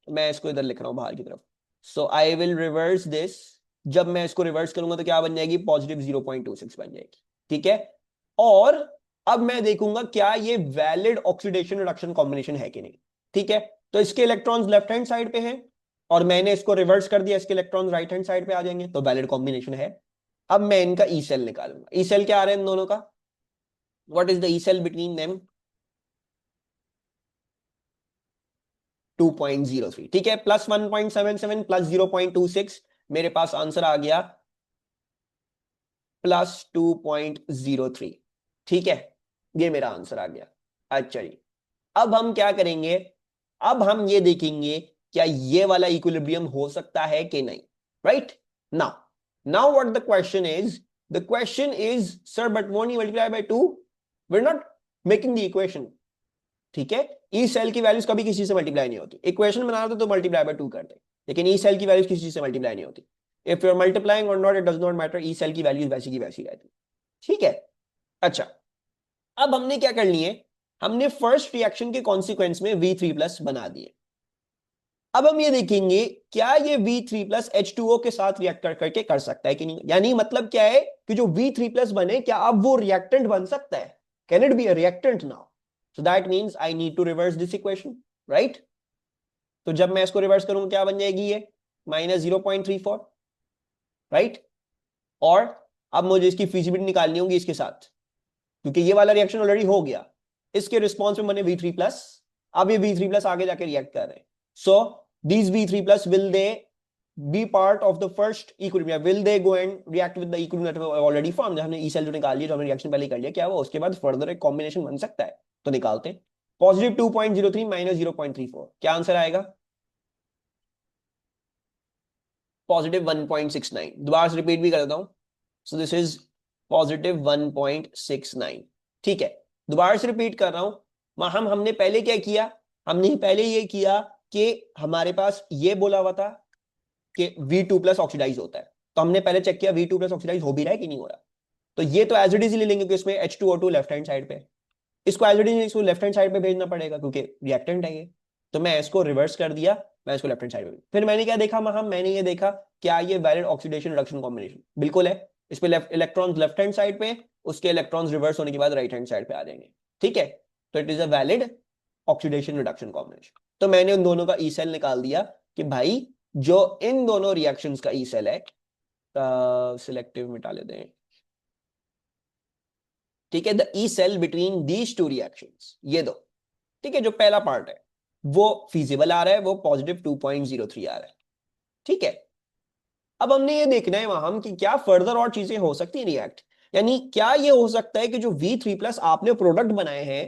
मैं इसको इधर लिख रहा हूं बाहर की तरफ। सो आई विल रिवर्स दिस, जब मैं इसको रिवर्स करूंगा तो क्या बन जाएगी, पॉजिटिव 0.26 बन जाएगी। ठीक है, और अब मैं देखूंगा क्या ये वैलिड ऑक्सीडेशन रिडक्शन कॉम्बिनेशन है कि नहीं। ठीक है, तो इसके इलेक्ट्रॉन्स लेफ्ट हैंड साइड पे हैं और मैंने इसको रिवर्स कर दिया, इसके इलेक्ट्रॉन्स राइट हैंड साइड पे आ जाएंगे, तो वैलिड कॉम्बिनेशन है। अब मैं इनका ई सेल निकालूंगा। ई सेल क्या आ रहा है इन दोनों का, what is the E cell between them, 2.03। ठीक है, प्लस 1.77 प्लस 0.26, मेरे पास आंसर आ गया प्लस 2.03। ठीक है, ये मेरा आंसर आ गया। अच्छा जी, अब हम क्या करेंगे, अब हम ये देखेंगे क्या ये वाला इक्विलिब्रियम हो सकता है कि नहीं, right. Now what the question is, the question is sir but won't you multiply by 2, we are not making the equation. ठीक है, ई सेल की वैल्यूज कभी किसी से मल्टीप्लाई नहीं होती, इक्वेशन बना रहे तो मल्टीप्लाई बाय 2 करते हैं, लेकिन ई सेल की वैल्यूज किसी से मल्टीप्लाई नहीं होती। इफ यू आर मल्टीप्लाइंग और not, it does not matter, E cell की वैल्यूज वैसी की वैसी रहती। ठीक है, अच्छा, अब हमने क्या कर लिए, हमने फर्स्ट रिएक्शन के कॉन्सिक्वेंस में V3 प्लस बना दिए। अब हम ये देखेंगे क्या ये V3 प्लस H2O के साथ रिएक्ट करके कर सकता है कि नहीं, यानी मतलब क्या है कि जो V3 प्लस बने, क्या अब वो रिएक्टेंट बन सकता है, can it be a reactant now. So that means I need to reverse this equation, right. तो जब मैं इसको रिवर्स करूंगा क्या बन जाएगी, ये -0.34, राइट। और अब मुझे इसकी फिजिबिलिटी निकालनी होगी इसके साथ, क्योंकि ये वाला रिएक्शन ऑलरेडी हो गया, इसके रिस्पॉन्स में बने V3 प्लस, अब ये V3 प्लस आगे जाके रिएक्ट कर रहे हैं। So these V3 plus will they B part of the first equilibrium, will they go and react with the equilibrium that already formed. हमने ई सेल जो निकाल लिया, जो हमने रिएक्शन पहले कर लिया, क्या वो उसके बाद फर्दर एक कॉम्बिनेशन बन सकता है, तो निकालते हैं। पॉजिटिव 2.03 माइनस 0.34, क्या आंसर आएगा, पॉजिटिव 1.69। दोबारा से रिपीट भी कर देता हूं, सो दिस इज पॉजिटिव 1.69। ठीक है, दोबारा से रिपीट कर रहा हूं, हमने पहले क्या किया, हमने पहले ये किया कि हमारे पास ये बोला हुआ था कि V2 प्लस ऑक्सीडाइज होता है, तो हमने पहले चेक किया V2 प्लस ऑक्सीडाइज हो भी रहा है कि नहीं हो रहा। तो ये तो एज इट इज ले लेंगे कि इसमें H2O2 लेफ्ट हैंड साइड पे, इसको एज इट इज इसको लेफ्ट हैंड साइड पे भेजना पड़ेगा क्योंकि रिएक्टेंट है ये। तो मैं इसको रिवर्स कर दिया, मैं इसको लेफ्ट हैंड साइड पे, फिर मैंने क्या देखा मैंने ये देखा क्या ये वैलिड ऑक्सीडेशन रिडक्शन कॉम्बिनेशन, बिल्कुल है। इस पे इलेक्ट्रॉन्स लेफ्ट हैंड साइड पे, उसके इलेक्ट्रॉन्स रिवर्स होने के बाद राइट हैंड साइड पे आ जाएंगे। ठीक है, तो it is a valid oxidation reduction combination. तो मैंने उन दोनों का ई सेल निकाल दिया कि भाई जो इन दोनों रिएक्शंस का ई सेल है, सिलेक्टिव मिटा लेते हैं। ठीक है, the E cell between these two reactions, ये दो। ठीक है, जो पहला पार्ट है वो फीजिबल आ रहा है, वो पॉजिटिव 2.03 आ रहा है। ठीक है, अब हमने ये देखना है वहां कि क्या फर्दर और चीजें हो सकती है रिएक्ट, यानी क्या ये हो सकता है कि जो V3+ आपने प्रोडक्ट बनाए हैं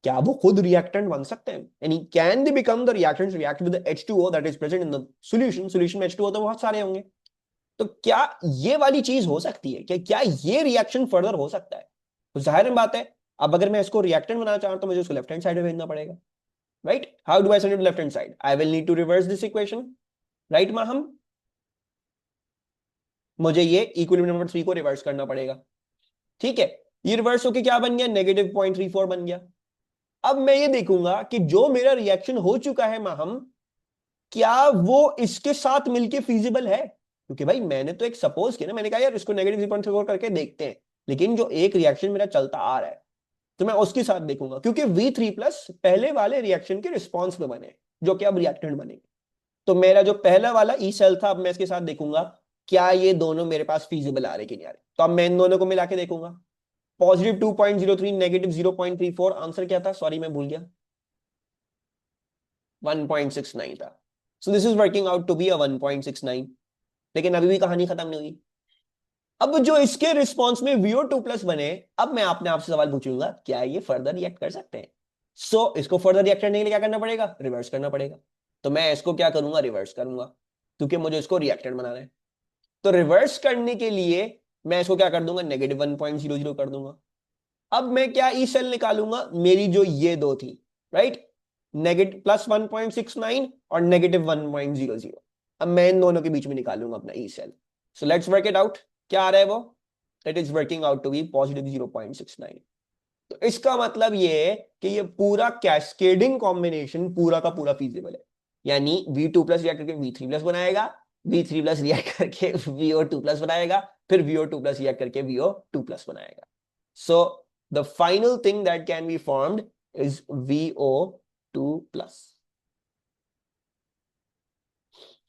क्या वो खुद रिएक्टेंट बन सकते हैं, यानी can they become the reactants react with the H2O that is present in the solution में H2O तो बहुत सारे होंगे। तो क्या ये वाली चीज हो सकती है, क्या ये रिएक्शन फर्दर हो सकता है? तो जाहिर बात है, अब अगर मैं इसको रिएक्टेंट बनाना चाहता हूं तो मुझे उसको लेफ्ट हैंड साइड में भेजना पड़ेगा, right? How do I send it left hand side? I will need to reverse this equation, right? मुझे ये इक्विलिब्रियम नंबर 3 को रिवर्स करना पड़ेगा। ठीक है, ये रिवर्स होके क्या बन गया, -0.34 बन गया। अब मैं ये देखूंगा कि जो मेरा रिएक्शन हो चुका है क्या वो इसके साथ मिलके फीजिबल है, क्योंकि भाई मैंने तो एक सपोज किया ना, मैंने कहा यार इसको -0.34 करके देखते हैं, लेकिन जो एक रिएक्शन मेरा चलता आ रहा है तो मैं उसके साथ देखूंगा, क्योंकि V3+ पहले वाले रिएक्शन के रिस्पॉन्स में बने जो कि अब रिएक्टेंट बनेंगे। तो मेरा जो पहला वाला ई सेल था, अब मैं इसके साथ देखूंगा क्या ये दोनों मेरे पास फीजिबल आ रहे कि नहीं आ रहे। तो अब मैं इन दोनों को मिला के देखूंगा, पॉजिटिव 2.03, -0.34, आंसर क्या था, सॉरी मैं भूल गया, 1.69 था। So this is working out to be a 1.69। लेकिन अभी भी कहानी खत्म नहीं हुई। अब जो इसके रिस्पॉन्स में VO2+ बने, अब मैं अपने आप से सवाल पूछूंगा क्या ये फर्दर रिएक्ट कर सकते हैं। इसको फर्दर रिएक्ट करने के लिए क्या करना पड़ेगा, रिवर्स करना पड़ेगा। तो मैं इसको क्या करूंगा, रिवर्स करूंगा, क्योंकि मुझे इसको रिएक्टेंट बनाना है। तो रिवर्स करने के लिए मैं इसको क्या कर दूंगा, -1.00 कर दूंगा। अब मैं क्या ई सेल निकालूंगा, मेरी जो ये दो थी, राइट, नेगेटिव +1.69 और -1.00। अब मैं इन दोनों के बीच में निकालूंगा अपना E cell. So let's work it out, क्या आ रहा है वो, it is working out to be positive 0.69। तो इसका मतलब ये है कि ये पूरा कैस्केडिंग कॉम्बिनेशन पूरा का पूरा फीजिबल है, यानी V2+ रिएक्ट करके V3+ बनाएगा, V3+ रिएक्ट करके VO2+ बनाएगा, फिर VO2+ रिएक्ट करके VO2+ बनाएगा। So the final thing that can be formed is VO2+।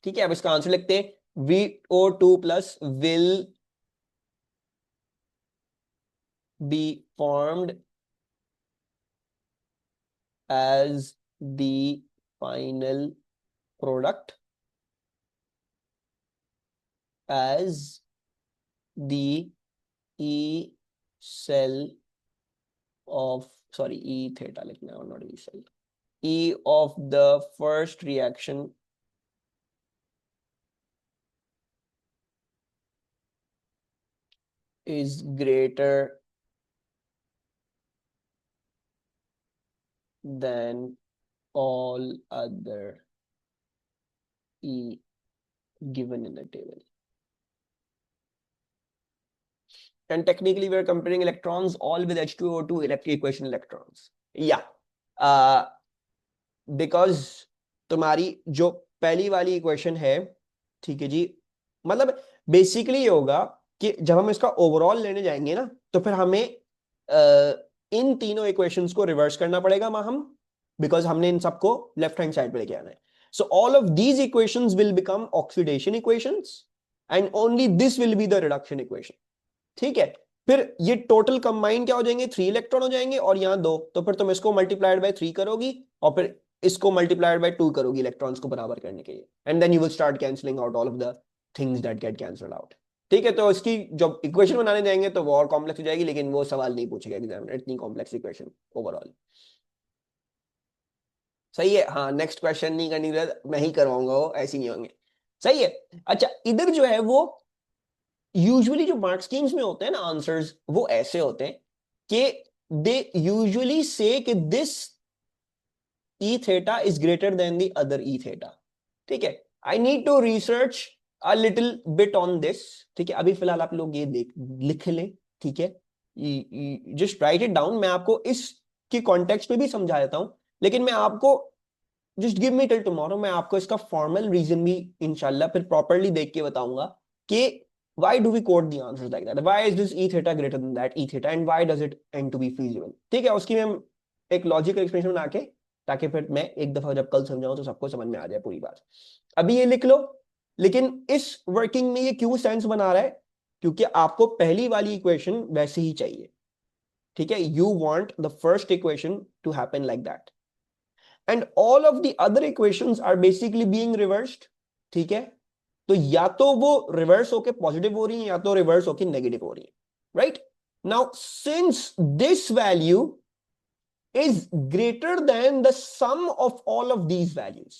ठीक है, अब इसका आंसर लिखते हैं, VO2+ will be formed as the final product as the E cell of, sorry, E theta लिखना है, not E cell, E of the first reaction is greater than all other E given in the table. And technically we are comparing electrons all with H2O2 electric equation electrons. Yeah. Because तुम्हारी जो पहली वाली equation है, ठीक है जी, मतलब basically ये होगा कि जब हम इसका ओवरऑल लेने जाएंगे ना तो फिर हमें इन तीनों इक्वेशंस को रिवर्स करना पड़ेगा बिकॉज हमने इन सबको लेफ्ट हैंड साइड पे लेके आना है। So all of these equations will become oxidation equations and only this will be the reduction equation. ठीक है, फिर ये टोटल कंबाइन क्या हो जाएंगे, 3 इलेक्ट्रॉन हो जाएंगे और यहाँ 2, तो फिर तुम इसको मल्टीप्लाइड बाय 3 करोगी और फिर इसको मल्टीप्लाइड बाय 2 करोगी इलेक्ट्रॉन्स को बराबर करने के लिए, and then you will start cancelling out all of the things that get cancelled out. ठीक है, तो इसकी जब इक्वेशन बनाने जाएंगे तो वो और कॉम्प्लेक्स हो जाएगी, लेकिन वो सवाल नहीं पूछेगा एग्जामिनर, इतनी कॉम्प्लेक्स इक्वेशन ओवरऑल। सही है, हाँ, नेक्स्ट क्वेश्चन नहीं करनी मैं ही करवाऊंगा, वो ऐसी नहीं होंगे। सही है। अच्छा, इधर जो है वो यूजुअली जो मार्क स्कीम्स में होते हैं ना आंसर्स, वो ऐसे होते हैं कि दे यूजुअली से कि this E theta is greater than the other E theta. ठीक है, I need to research a little bit on this. ठीक है, अभी फिलहाल आप लोग ये देख लिख लें। ठीक है, जस्ट राइट इट डाउन। मैं आपको इसके कॉन्टेक्स्ट में भी समझा देता हूं, लेकिन मैं आपको just give me till tomorrow, मैं आपको इसका फॉर्मल रीजन भी इंशाल्लाह फिर प्रॉपर्ली देख के बताऊंगा कि why do we quote the answers like that, why is this e theta greater than that e theta, and why does it end to be feasible। ठीक है, उसकी मैं एक लॉजिकल एक्सप्लेनेशन बना के, ताकि फिर मैं एक दफा जब कल समझाऊं तो सबको समझ में आ जाए पूरी बात। अभी ये लिख लो। लेकिन इस वर्किंग में ये क्यों सेंस बना रहा है, क्योंकि आपको पहली वाली इक्वेशन वैसे ही चाहिए। ठीक है, you want the first equation to happen like that, and all of the other equations are basically being reversed. ठीक है, तो या तो वो रिवर्स होके पॉजिटिव हो रही है या तो रिवर्स होके नेगेटिव हो रही है। Right now since this value is greater than the sum of all of these values,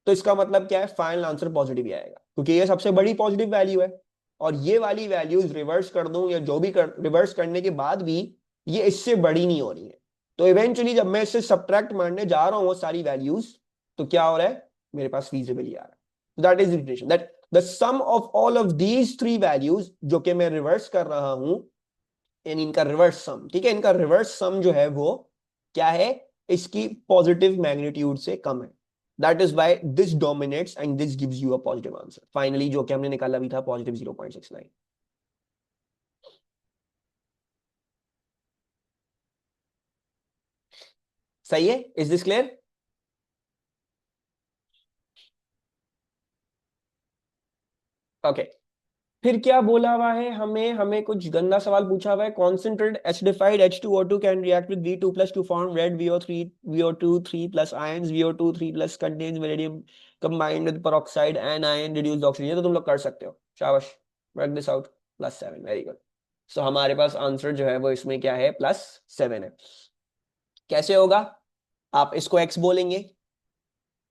तो इसका मतलब क्या है, फाइनल आंसर पॉजिटिव ही आएगा, क्योंकि ये सबसे बड़ी पॉजिटिव वैल्यू है। और ये वाली वैल्यूज रिवर्स कर दूं या जो भी रिवर्स करने के बाद भी ये इससे बड़ी नहीं हो रही है, तो इवेंचुअली जब मैं इससे सब्ट्रैक्ट मारने जा रहा हूं वो सारी वैल्यूज, तो क्या हो रहा है, मेरे पास फीजिबल ही आ रहा है। That is relation, that the sum of all of these three values जो कि मैं रिवर्स कर रहा हूं, इन इनका रिवर्स सम। ठीक है, इनका रिवर्स सम जो है वो क्या है, इसकी पॉजिटिव मैग्नीट्यूड से कम है। That is why this dominates and this gives you a positive answer finally, जो कि हमने निकाला भी था पॉजिटिव 0.69। सही है, इज दिस क्लियर? ओके, फिर क्या बोला हुआ है हमें, हमें कुछ गंदा सवाल पूछा हुआ है। Concentrated acidified H2O2 can react with V2+ to form red VO2 3+ ions. VO2 3+ contains vanadium combined with peroxide and ion reduced oxygen। ये तो तुम लोग कर सकते हो, शाबाश, work this out. +7, very good. So हमारे पास आंसर जो है वो इसमें क्या है, +7 है। कैसे होगा, आप इसको x बोलेंगे,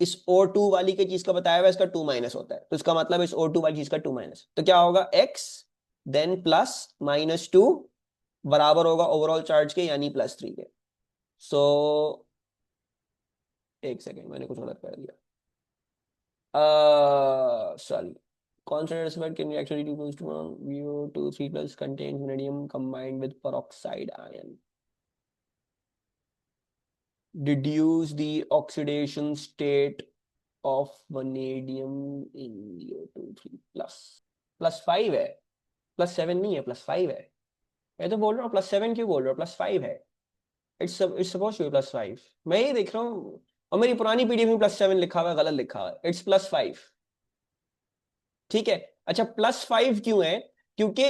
इस O2 वाली के चीज का बताया हुआ इसका 2- होता है, तो इसका मतलब इस O2 वाली चीज का 2-, तो क्या होगा, x देन +-2 बराबर होगा ओवरऑल चार्ज के, यानी +3 के। सो एक सेकेंड, मैंने कुछ गलत कर दिया, sorry. Concentrated cement can actually reduce to VO2 3+ contains vanadium combined with peroxide ion. Reduce the oxidation state of vanadium in VO2 3+। +5 है, +7 नहीं है, +5 है। मैं तो बोल रहा हूँ +7 क्यों बोल रहा हूँ, +5 है। इट्स सपोज टू बी +5, मैं ही देख रहा हूँ। और मेरी पुरानी पीडीएफ में +7 लिखा हुआ है, गलत लिखा हुआ है, इट्स +5। ठीक है, अच्छा +5 क्यों है, क्योंकि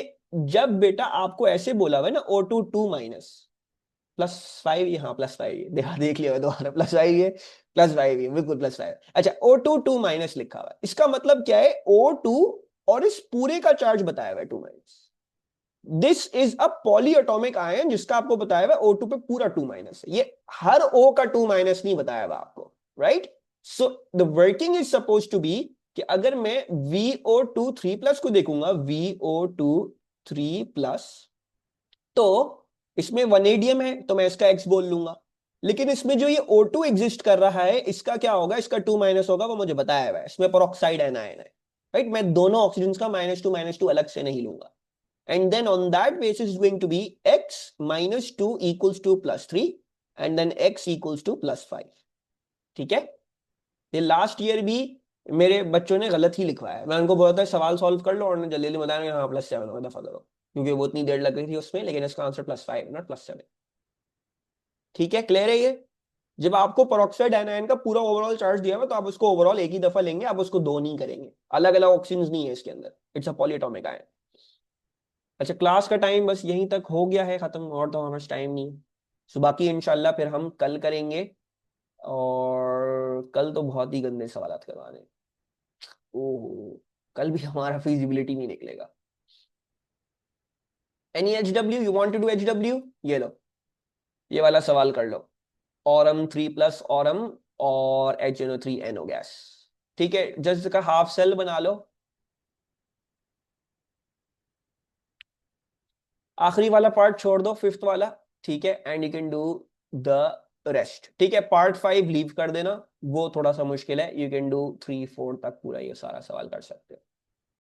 जब बेटा आपको ऐसे बोला हुआ है ना O2 2-, +5, यहाँ +5 देख लिया दोबारा, +5 ये, +5 ये, बिल्कुल +5। अच्छा O2 2- लिखा हुआ है, इसका मतलब क्या है, O2 और इस पूरे का चार्ज बताया हुआ है 2-। This is a polyatomic ion जिसका आपको बताया हुआ O2 पे पूरा 2- है, ये हर O का 2- नहीं बताया हुआ आपको। Right, so the working is suppose to be कि अगर मैं VO2 3+ को देखूंगा, VO2 3+, तो इसमें वनेडियम है तो मैं इसका X बोल लूंगा। लेकिन इसमें जो ये O2 एग्जिस्ट कर रहा है, इसका क्या होगा, इसका 2- होगा, वो मुझे बताया हुआ है, इसमें peroxide anion है। राइट, मैं दोनों ऑक्सीजन का -2 अलग से नहीं लूंगा। And then on that basis is going to be x -2 equals to +3 and then x equals to +5। ठीक है, ये लास्ट ईयर भी मेरे बच्चों ने गलत ही लिखवाया है, मैं उनको बोला था सवाल सॉल्व कर लो और जल्दी जल्दी बताया हाँ +7 होगा, दफा करो, क्योंकि वो इतनी देर लग गई थी उसमें, लेकिन इसका आंसर +5 नॉट +7। ठीक है, क्लियर है ये? जब आपको peroxide anion का पूरा ओवरऑल चार्ज दिया हुआ तो आप उसको ओवरऑल एक ही दफा लेंगे, आप उसको दो नहीं करेंगे, अलग अलग ऑक्सीजन नहीं है इसके अंदर, इट्स अ पॉलीएटॉमिक आयन। अच्छा, क्लास का टाइम बस यहीं तक हो गया है खत्म, और तो हमारे पास टाइम नहीं है। सो बाकी इंशाल्लाह फिर हम कल करेंगे, और कल तो बहुत ही गंदे सवाल करवाने हैं। ओह, कल भी हमारा फिजिबिलिटी नहीं निकलेगा। Any HW, you want to do HW? ये लो, ये वाला सवाल कर लो। ऑरम 3+ ऑरम और HNO3 NO गैस। ठीक है, जस्ट का हाफ सेल बना लो। आखिरी वाला पार्ट छोड़ दो, फिफ्थ वाला, ठीक है, and you can do the rest, ठीक है। पार्ट 5 लीव कर देना, वो थोड़ा सा मुश्किल है, यू कैन डू 3-4 तक पूरा ये सारा सवाल कर सकते हो।